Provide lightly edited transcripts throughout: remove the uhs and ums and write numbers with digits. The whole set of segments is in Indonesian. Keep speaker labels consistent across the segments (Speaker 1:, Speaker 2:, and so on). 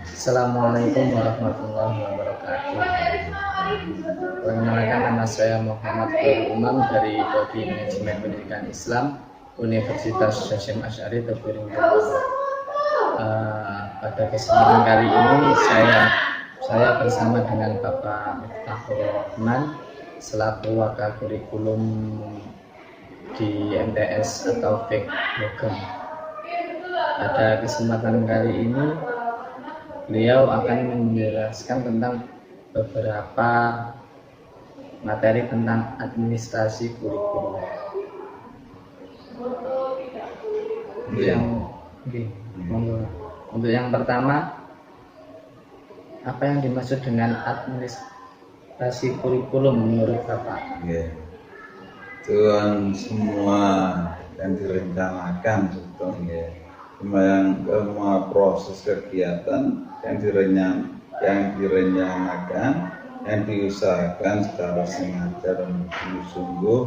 Speaker 1: Assalamualaikum warahmatullahi wabarakatuh. Perkenalkan, nama saya Muhammad Umam dari Prodi Manajemen Pendidikan Islam Universitas Hasyim Asy'ari Tebuireng. Pada kesempatan kali ini saya bersama dengan Bapak Miftahul Rahman selaku wakil kurikulum di MTS atau FIK Bogem. Pada kesempatan kali ini beliau akan menjelaskan tentang beberapa materi tentang administrasi kurikulum. Untuk yang pertama, apa yang dimaksud dengan administrasi kurikulum menurut Bapak?
Speaker 2: Tuhan semua yang direncanakan sebetulnya, semua proses kegiatan yang direncanakan, yang diusahakan secara sengaja dan sungguh-sungguh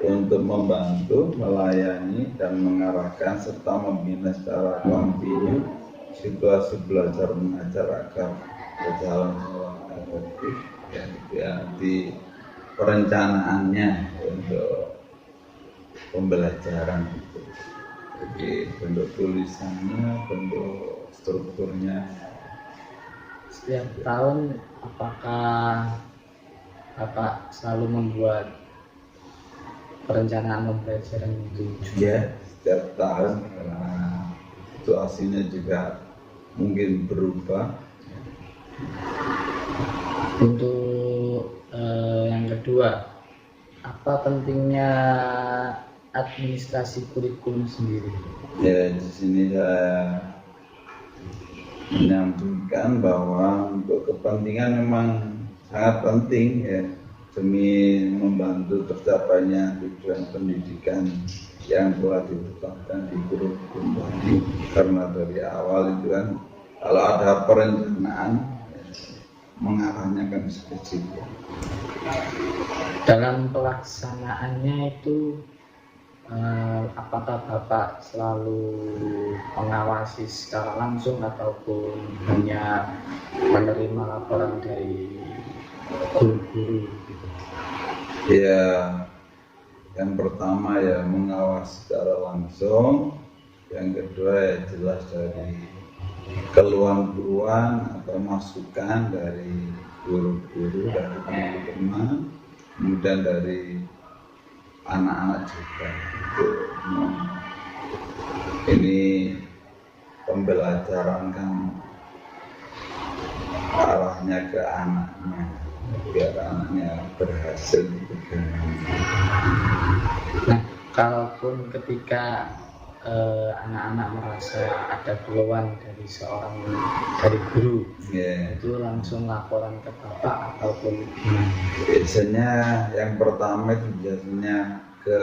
Speaker 2: untuk membantu, melayani dan mengarahkan serta membina secara kontinu situasi belajar mengajar agar berjalan secara efektif, di perencanaannya untuk pembelajaran itu. Jadi bentuk tulisannya, bentuk strukturnya.
Speaker 1: Setiap tahun apakah Bapak selalu membuat perencanaan pembelajaran itu?
Speaker 2: Ya, setiap tahun karena situasinya juga mungkin berubah.
Speaker 1: Untuk yang kedua, apa pentingnya administrasi kurikulum sendiri?
Speaker 2: Ya, di sini saya menyampaikan bahwa untuk kepentingan memang sangat penting ya, demi membantu tercapainya tujuan pendidikan yang telah ditetapkan di kurikulum tadi. Karena dari awal itu kan kalau ada perencanaan, mengarahnya kan spesifik.
Speaker 1: Dalam pelaksanaannya itu apakah Bapak selalu mengawasi secara langsung ataupun hanya menerima laporan dari guru-guru gitu?
Speaker 2: Ya, yang pertama ya mengawasi secara langsung, yang kedua ya jelas dari keluhan-keluhan atau masukan dari guru-guru, dari teman-teman, kemudian dari anak-anak juga. Ini pembelajaran kan arahnya ke anaknya, biar anaknya berhasil.
Speaker 1: Nah, kalaupun ketika anak-anak merasa ada keluhan dari guru, itu langsung laporan ke Bapak ataupun gimana?
Speaker 2: Biasanya yang pertama itu biasanya ke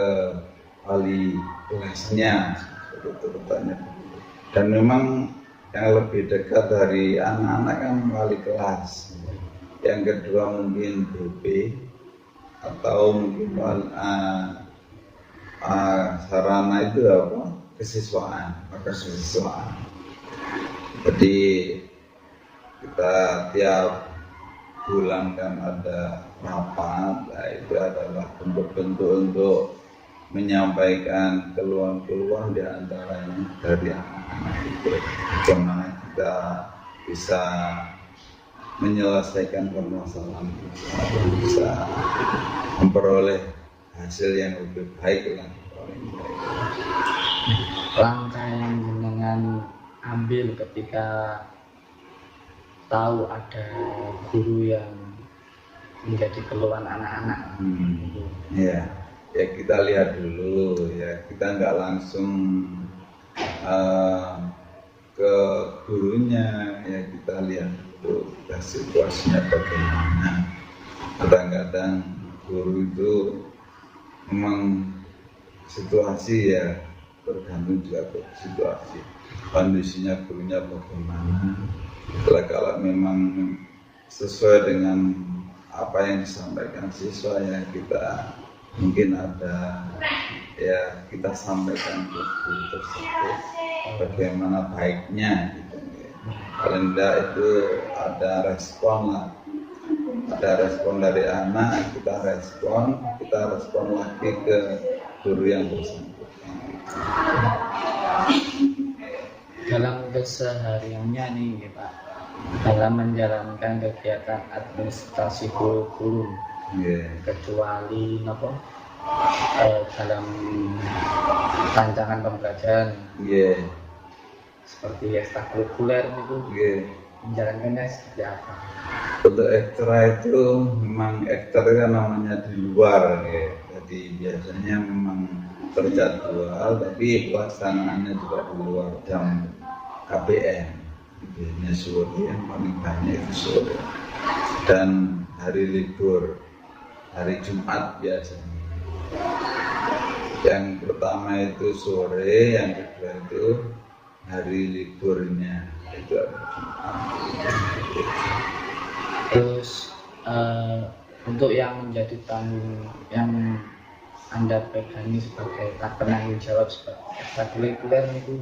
Speaker 2: wali kelasnya, dan memang yang lebih dekat dari anak-anak kan wali kelas. Yang kedua mungkin BP atau mungkin sarana itu apa? Kesiswaan. Jadi kita tiap bulan kan ada rapat, nah itu adalah bentuk-bentuk untuk menyampaikan keluhan-keluhan di antaranya dari anak-anak itu. Bagaimana kita bisa menyelesaikan permasalahan itu, bisa memperoleh hasil yang lebih baik lah.
Speaker 1: Langkah yang dengan ambil ketika tahu ada guru yang menjadi keluhan anak-anak.
Speaker 2: Ya kita lihat dulu ya, kita nggak langsung ke gurunya ya, kita lihat dulu situasinya bagaimana. Kadang-kadang guru itu memang situasi ya, tergantung juga ke situasi kondisinya gurunya bagaimana. Kalau memang sesuai dengan apa yang disampaikan siswa ya, kita mungkin ada ya kita sampaikan ke guru tersebut. bagaimana baiknya gitu. Paling tidak itu ada respon lah, ada respon dari anak, kita respon lagi ke guru yang bersangkutan.
Speaker 1: Dalam kesehariannya nih ya, Pak, dalam menjalankan kegiatan administrasi kurikulum, kecuali dalam rancangan pembelajaran, seperti ekstrakurikuler itu, menjalankannya seperti apa?
Speaker 2: Untuk ekstra itu memang ekstra kan namanya di luar ya. Jadi biasanya memang terjadwal, tapi pelaksanaannya juga di luar jam KPM. Biasanya sore, yang paling banyak itu sore. Dan hari libur, hari Jumat biasanya. Yang pertama itu sore, yang kedua itu hari liburnya, itu hari Jumat.
Speaker 1: Terus untuk yang menjadi tanggung, yang Anda pegangi sebagai penanggung jawab sebagai ekstrakurikuler itu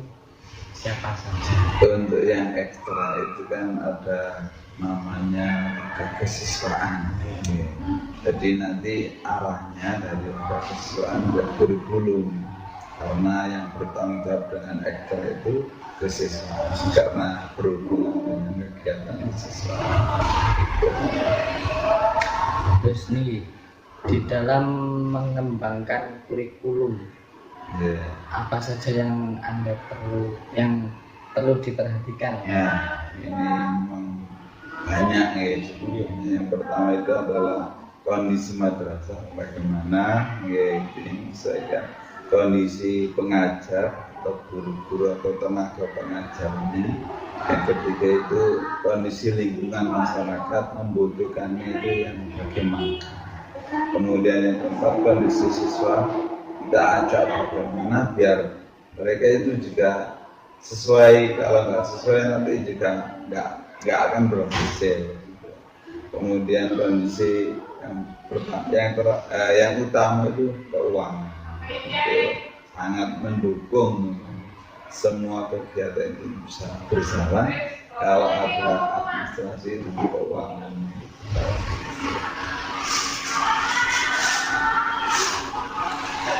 Speaker 1: siapa saja?
Speaker 2: Untuk yang ekstra itu kan ada namanya kesiswaan. Jadi nanti arahnya dari kesiswaan ke kurikulum. Karena yang bertanggung jawab dengan ekstra itu kesiswaan, karena berhubungan dengan kegiatan kesiswaan.
Speaker 1: Terus nih, di dalam mengembangkan kurikulum, apa saja yang Anda perlu diperhatikan?
Speaker 2: Ya, ini memang banyak ya. Yang pertama itu adalah kondisi madrasah, bagaimana ya, ini misalkan kondisi pengajar atau guru-guru atau tenaga pengajarnya. Yang ketiga itu kondisi lingkungan masyarakat membutuhkannya itu yang bagaimana. Kemudian yang keempat kondisi siswa, kita ajak bagaimana biar mereka itu juga sesuai. Kalau nggak sesuai nanti juga nggak akan berhasil. Kemudian kondisi yang utama itu keuangan. Itu sangat mendukung semua kegiatan itu bisa berjalan kalau ada administrasi dan keuangan.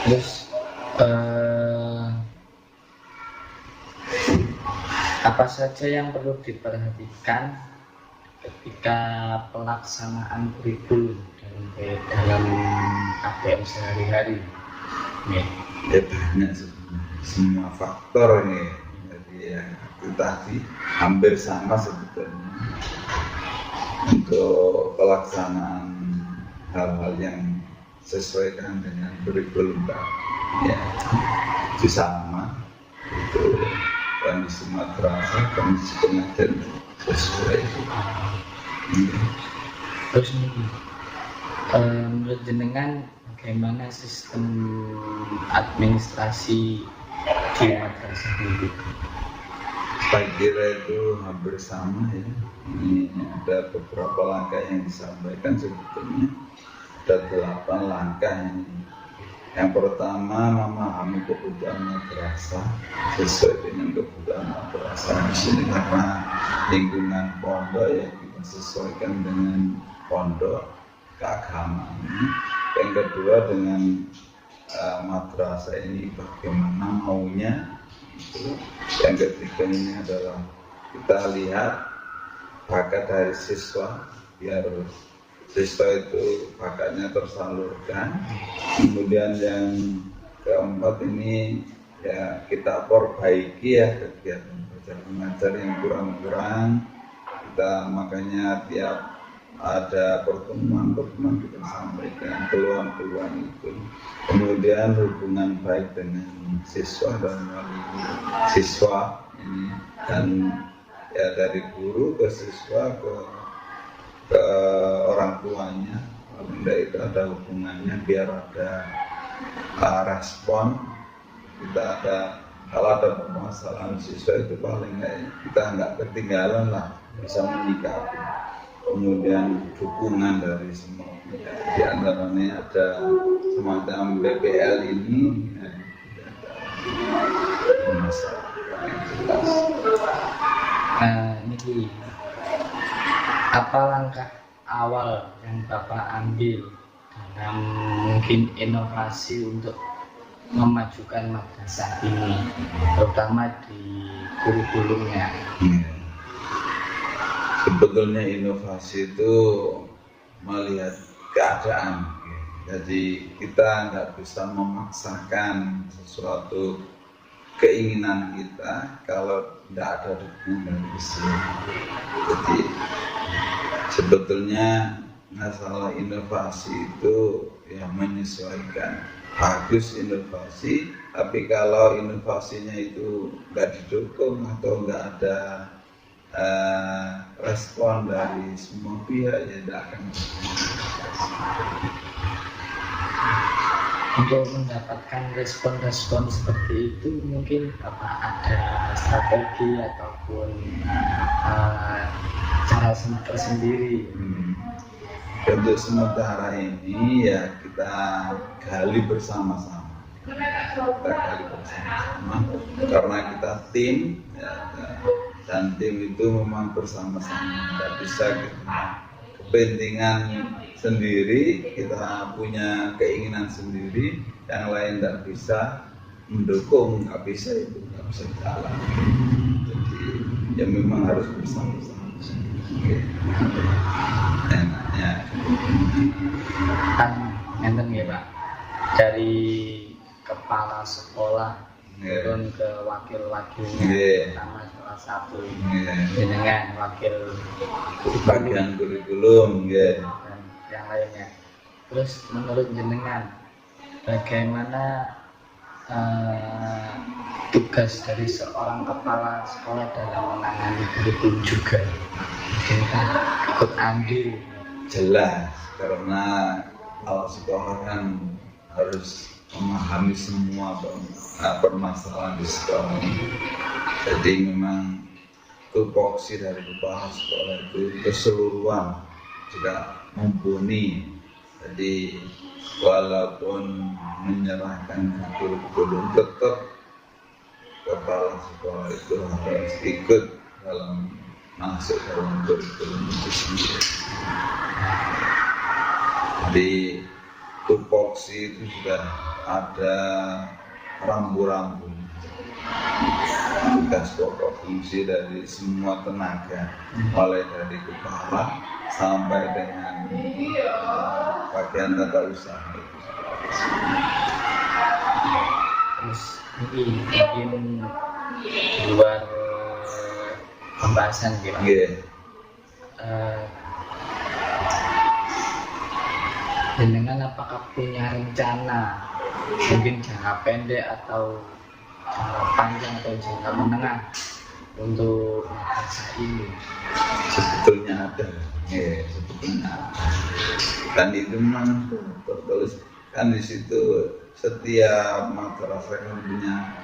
Speaker 1: Terus apa saja yang perlu diperhatikan ketika pelaksanaan kurikulum dalam ATM sehari-hari?
Speaker 2: Ya banyak semua faktor ini. Jadi ya itu tadi hampir sama sebetulnya untuk pelaksanaan hal-hal yang sesuaikan dengan kurikulum ya itu sama, itu kondisi madrasah, kondisi pengajar sesuai.
Speaker 1: Terus menurut jenengan bagaimana sistem administrasi di madrasah itu?
Speaker 2: Saya kira itu hampir sama ya. Ini ada beberapa langkah yang disampaikan, sebetulnya ada 8 langkah ini. Yang pertama, memahami kebutuhan madrasah sesuai dengan kebutuhan madrasah. Di sini karena lingkungan pondok ya, kita sesuaikan dengan pondok keagamaan. Yang kedua, dengan madrasah ini bagaimana maunya. Yang ketiga ini adalah kita lihat bakat dari siswa, biar siswa itu bakatnya tersalurkan. Kemudian yang keempat ini ya kita perbaiki ya kegiatan belajar mengajar yang kurang-kurang. Kita makanya tiap ada pertemuan kita sampaikan keluhan-keluhan itu. Kemudian hubungan baik dengan siswa dan wali siswa ini, dan ya dari guru ke siswa ke orang tuanya, itu ada hubungannya biar ada respon. Kita ada, kalau ada permasalahan siswa itu paling kita nggak ketinggalan lah, bisa menyikapi. Kemudian dukungan dari semua pihak, di antaranya ada semacam BPL ini, masalah.
Speaker 1: Ini apa langkah awal yang Bapak ambil dalam mungkin inovasi untuk memajukan madrasah ini, terutama di kurikulumnya?
Speaker 2: Sebetulnya inovasi itu melihat keadaan. Jadi kita nggak bisa memaksakan sesuatu keinginan kita kalau tidak ada dukungan dari Islam. Jadi sebetulnya masalah inovasi itu yang menyesuaikan. Bagus inovasi, tapi kalau inovasinya itu nggak didukung atau nggak ada respon dari semua pihak, ya tidak akan.
Speaker 1: Untuk mendapatkan respon-respon seperti itu mungkin Bapak ada strategi ataupun cara tersendiri?
Speaker 2: Untuk sementara ini ya kita gali bersama-sama. Karena kita tim ya, dan tim itu memang bersama-sama. Tidak bisa kita kepentingan sendiri, kita punya keinginan sendiri, yang lain tidak bisa mendukung, nggak bisa, itu nggak bisa jalan. Jadi ya memang harus bersama-sama. Enaknya
Speaker 1: kan enten ya Pak, dari kepala sekolah turun ke wakil-wakilnya, pertama salah satu dengan wakil
Speaker 2: bagian kurikulum
Speaker 1: dan yang lainnya. Terus menurut jenengan bagaimana tugas dari seorang kepala sekolah dalam menangani kurikulum juga? Kita ikut andil.
Speaker 2: Jelas, karena kalau sekolah kan harus memahami semua permasalahan di sekolah. Jadi memang tupoksi dari kepala sekolah itu keseluruhan juga mumpuni. Jadi walaupun menyerahkan kurikulum, tetap kepala sekolah itu harus ikut dalam masuk dalam kurikulum itu sendiri. Jadi tupoksi itu sudah ada rambu-rambu, tugas pokok fungsi dari semua tenaga, mulai dari kepala sampai dengan bagian tata usaha.
Speaker 1: Terus ini mungkin luar pembahasan gitu. Dengan apakah punya rencana mungkin jangka pendek atau jangka panjang atau jangka menengah untuk madrasah ini?
Speaker 2: Sebetulnya ada, sebetulnya ada. Dan itu memang tertulis kan di situ, setiap madrasah kan punya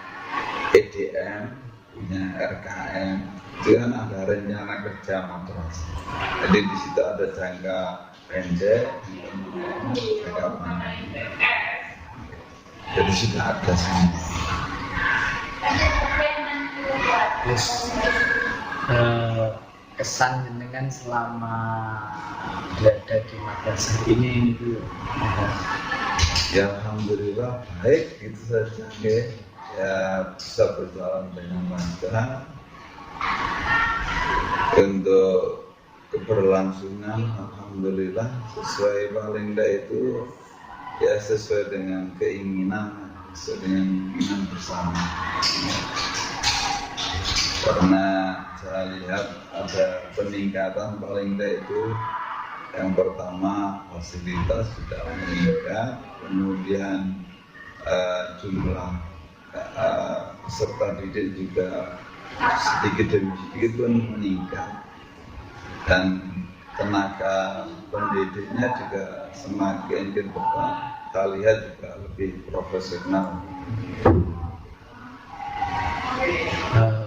Speaker 2: EDM, punya RKM, itu kan ada rencana kerja madrasah. Jadi di situ ada jangka pendek, jangka panjang. Jadi sudah ada semua.
Speaker 1: Terus kesan jenengan selama berada di madrasah ini itu?
Speaker 2: Ya alhamdulillah baik, itu saja. Ya bisa berjalan dengan lancar. Untuk keberlangsungan alhamdulillah sesuai, paling tidak itu ya sesuai dengan keinginan, sesuai dengan keinginan bersama. Karena saya lihat ada peningkatan, paling tidak itu yang pertama fasilitas sudah meningkat, kemudian jumlah peserta didik juga sedikit demi sedikit pun meningkat, dan tenaga pendidiknya juga semakin ke depan kita lihat juga lebih profesional.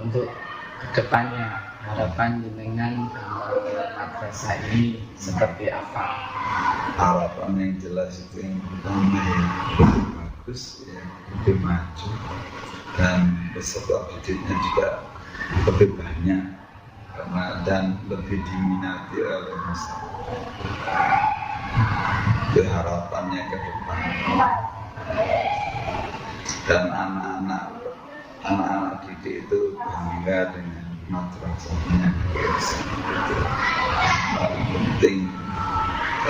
Speaker 1: Untuk kedepannya harapan jenengan madrasah ini seperti apa?
Speaker 2: Harapan yang jelas itu yang pertama ya bagus, ya, lebih maju, dan peserta didiknya juga lebih banyak dan lebih diminati oleh masyarakat. Itu harapannya ke depan. Dan anak-anak didik itu bangga dengan madrasahnya. Paling penting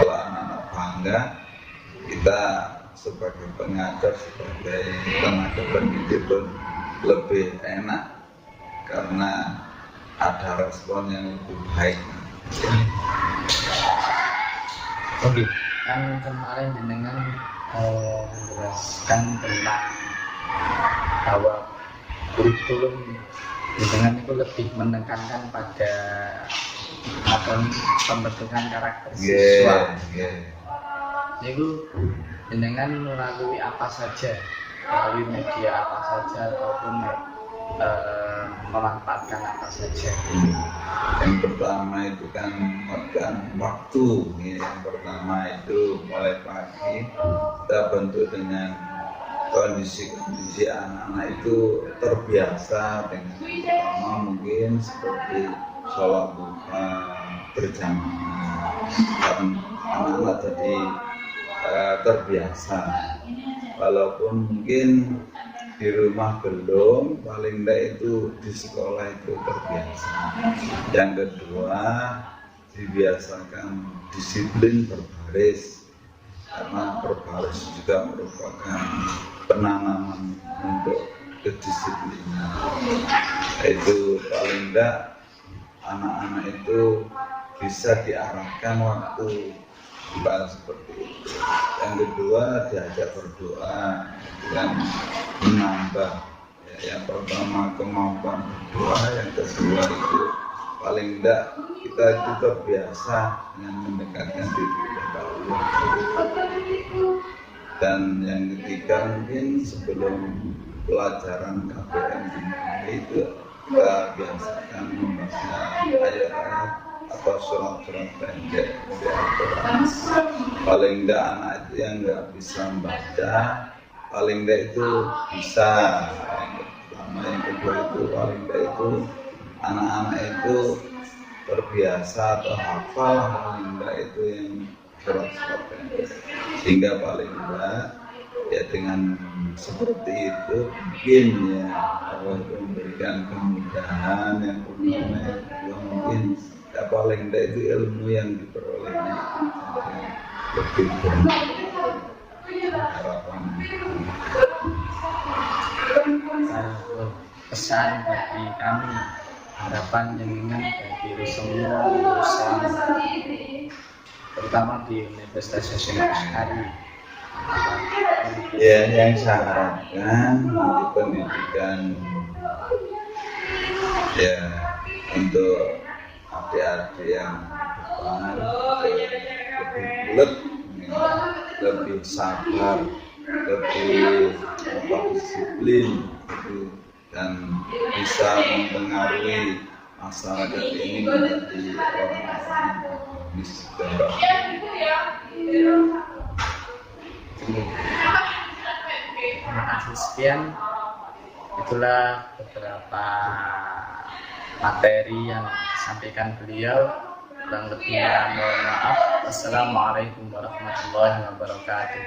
Speaker 2: kalau anak-anak bangga, kita sebagai pengajar, sebagai tenaga pendidik pun lebih enak karena ada respon yang lebih baik.
Speaker 1: Oke, kan kemarin dengan menjelaskan tentang bahwa kurikulum dengan itu lebih menekankan pada pembentukan karakter siswa. Itu dengan melalui apa saja, melalui media apa saja ataupun memanfaatkan apa saja.
Speaker 2: Yang pertama itu kan waktu. Yang pertama itu mulai pagi kita bentuk dengan kondisi anak-anak itu terbiasa dengan pertama mungkin seperti sholat duha berjamaah, dan anak-anak jadi terbiasa. Walaupun mungkin di rumah belum, paling tidak itu di sekolah itu terbiasa. Yang kedua, dibiasakan disiplin berbaris, karena berbaris juga merupakan penanaman untuk kedisiplinan. Itu paling tidak anak-anak itu bisa diarahkan waktu seperti itu. Yang kedua, diajak berdoa dan menambah. Yang pertama kemampuan berdoa, yang kedua itu paling tidak kita itu terbiasa dengan mendekatkan diri kepada Allah. Dan yang ketiga mungkin sebelum pelajaran KBM dimulai itu kita biasakan membaca ayat-ayat atau surat-surat pendek dari Al-Quran. Paling tidak anak itu yang nggak bisa membaca, paling tidak itu bisa. Yang kedua itu paling tidak itu anak-anak itu terbiasa atau hafal paling tidak itu yang surat-surat pendek. Sehingga paling tidak ya dengan seperti itu mungkin ya Allah memberikan kemudahan yang pertama, yang kedua mungkin ya paling tidak itu ilmu yang diperolehnya lebih banyak. Harapan
Speaker 1: pesan bagi kami, harapan jenengan bagi semua lulusan terutama di Universitas Hasyim Asy'ari.
Speaker 2: Ya, yang saya harapkan di pendidikan ya untuk adik-adik yang lebih bulat, lebih sabar, lebih disiplin, dan bisa mempengaruhi masyarakat ini menjadi orang-orang yang
Speaker 1: Terima kasih sekian. Itulah beberapa materi yang disampaikan beliau. Kurang lebihnya mohon maaf. Wassalamualaikum warahmatullahi wabarakatuh.